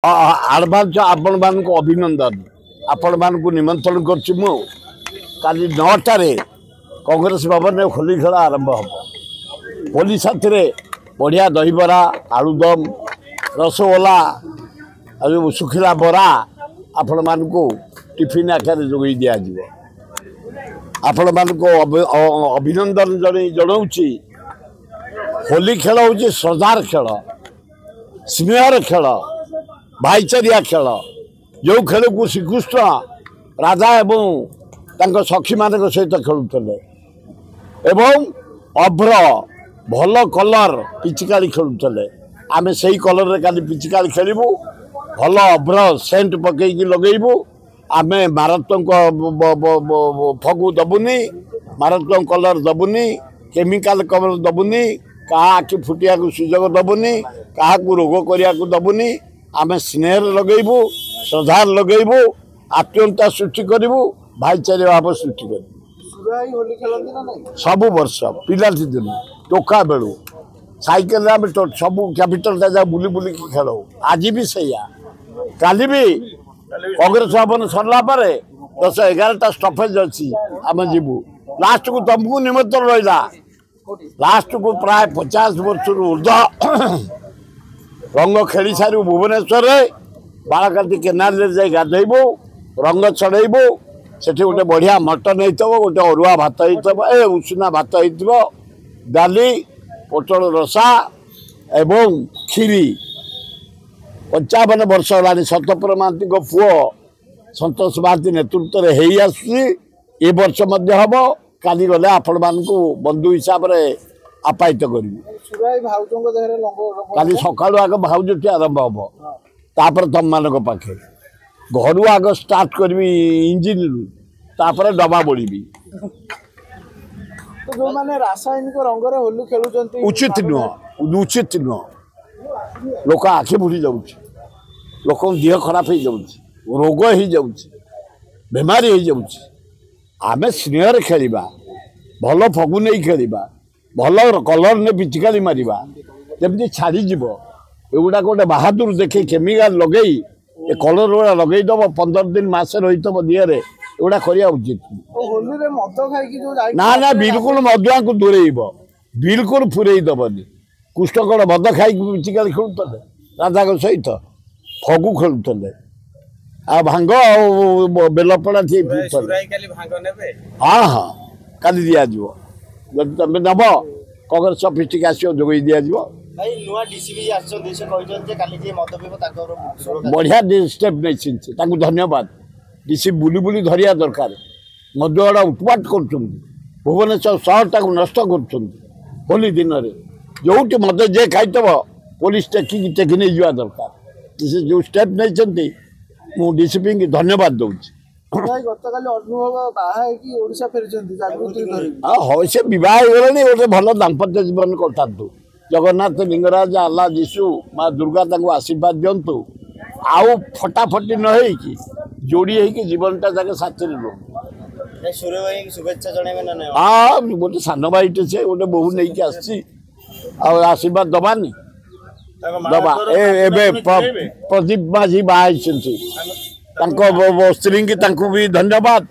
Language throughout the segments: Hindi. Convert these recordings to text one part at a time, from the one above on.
आडभान्स आपण मानक अभिनंदन आपण मानक निमंत्रण करछि मु काली 9टारे कांग्रेस भवन में होली खेल आरंभ हम होली साथी बढ़िया दहीबरा आलुदम रसगोला और सुखिला बरा आपण मानक टिफिन आकार जोगई दिया आपण मानक अभिनंदन जनाऊँगी। होली खेल हूँ श्रद्धार खेल स्नेहर खेल भाईचारिया खेल जो खेल को श्रीकृष्ण राधा एवं सखी मान सहित खेलुले एवं अभ्र भल कलर पिचिकारी खेलुले आमे से कलर रे काली पिचिकारी खेलू भल अभ्र सेंट पकईकी लगेबू आमे मारात्मक फगु दबुनी मारात्मक कलर दबुनी केमिकाल कलर दबुनी क्या आखि फुटिया सुजोग दबुनी क्या रोग करने को दबुनी आमे स्नेह लगेबू श्रद्धार लगेबू आत्मीयता सृष्टि करूँ भाईचारे भाव सृष्टि कर सब वर्ष पिला दिन टोका बेलू साइकेल सब कैपिटल जा बुली बुली खेल आज भी सैया काली भी कांग्रेस भवन सरला 10-11टा स्टपेज अच्छी आम जीवु लास्ट को तुमको निमंत्रण रहा लास्ट को प्राय 50 वर्ष ऊर्ध रंग खेली सारू भुवनेश्वर बालाकाटी केनाल जाई गाधेबू रंग चढ़ेबू से गोटे बढ़िया मटन हो गोटे अरुआ भात हो उषुना भात हो डाली पोटल रसा एवं खीरी 55 वर्ष है सतपर महांती पुओ संतोष महांती नेतृत्व में हो वर्ष हम काली गले आपण मान बंधु हिसाब से आपायित करी काली सका आग भाउज आरंभ हम तापर तुम मान पाखे घर आग स्टार्ट करी इंजिन तापर डबा बोली जो माने रासायनिक रंग रे होली खेलुचंती उचित नुह लोक आखि बुड़ी जाऊँ लोक देह खराब हो जाऊँ रोग हो जाऊँ बेमारी हो जाऊँ आमे स्नेह खेलिबा भल फगु नहीं खेलिबा भल कलर ने पिचिकारी मारिबा जमी छाड़ी जीव एगुड़ा गोटे बहादुर देखे केमिकाल लगे ए कलर गुड़ा लगे दब 15 दिन मासे रही दिहरे एगुड़ा करिया उचित ना ना बिल्कुल मधुआ को दूरेब बिल्कुल फुरई दबनी कृष्णगढ़ मद खाई पिचिकारी खेलुले राधा सहित फगु खेलुले आ भांग बेलपड़ा थी हाँ हाँ काली दिया जब तुम नब कांग्रेस ऑफिस आसो जोगई दिया बढ़िया स्टेप नहीं धन्यवाद डीसी बुली बुली धरिया दरकार मदुआड़ा उत्पाट कर भुवनेश्वर सहरटा को नष्ट कर होली दिन में जो मद जे खाइब पुलिस टेकी नहीं जावा दरकार डीसी जो स्टेप नहीं मु डीसीपी की धन्यवाद दूसरी हाँ से बह गले गोटे भल दाम्पत्य जीवन कटातु जगन्नाथ लिंगराज आल्ला जीशु माँ दुर्गा आशीर्वाद दिंतु आउ फटाफटी न हो जोड़ी हो जीवनटा जाके साथी हाँ गोटे सान भाईटे से गोटे बोहू नहीं आसी आशीर्वाद दबानी दबा प्रदीप माझी बाहर स्त्री की भी धन्यवाद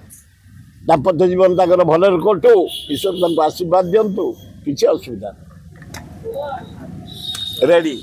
दाम्पत्य जीवन तक भले कटू ईश्वर आशीर्वाद दिंतु किसी असुविधा रेडी।